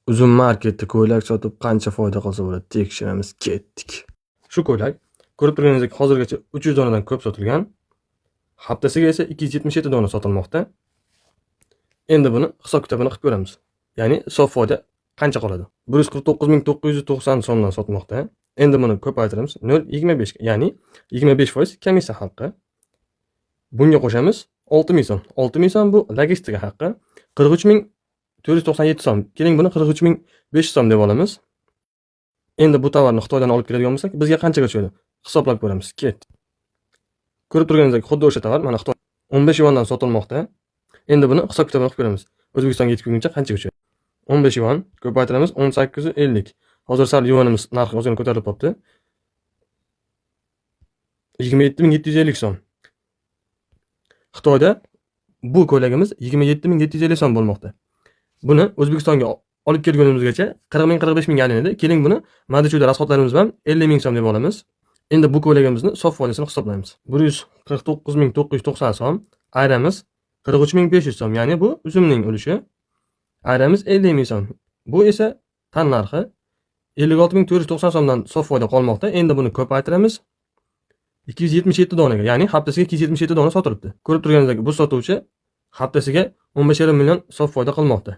Uzun marketda ko'ylak sotib qancha foyda qilsa bo'ladi tekshiramiz, ketdik. Shu ko'ylak ko'rib turganingizdek hozirgacha 300 donadan ko'p sotilgan. Haftasiga esa 277 dona sotilmoqda. Endi buni hisob-kitobini qilib ko'ramiz. Ya'ni sof foyda qancha qoladi? 149.990 so'mdan sotmoqda. Endi buni ko'paytiramiz 0.25 ga, ya'ni 25% komissiya haqqi. Bunga qo'shamiz 6000 so'm. 6000 so'm bu logistika haqqi. 43497 so'm. Keling buni 43500 so'm deb olamiz. Endi bu tovarni Xitoydan olib keladigan bo'lsak, bizga qanchaga tushadi? Hisoblab ko'ramiz. Ket. Ko'rib turganingizdek, xuddi o'sha tovar mana Xitoy 15 yuandan sotilmoqda. Endi buni hisob-kitobini qilib ko'ramiz. O'zbekistonga yetib kelguncha qanchaga tushadi? 15 yuan ko'paytiramiz 1850. Hozir sal yuanimiz narxi o'zini ko'tarilib qopti. 27750 so'm. Xitoyda bu ko'ylagimiz 27750 so'm bo'lmoqda. Buni O'zbekistonga olib kelgunimizgacha 40.000-45.000 galin edi. Keling buni madichuda rasxodlarimiz bilan 50.000 so'm deb olamiz. Endi bu ko'ylagimizni sof foydasini hisoblaymiz. 149.990 so'm, ayramiz 43.500 so'm, ya'ni bu uzumning ulushi. Ayramiz 50.000 so'm. Bu esa tan narxi 56.490 so'mdan sof foyda qolmoqda. Endi buni ko'paytiramiz 277 donaga, ya'ni haftasiga 277 dona sotilibdi. Ko'rib turganingizdek, bu sotuvchi haftasiga 15,5 million sof foyda qilmoqda.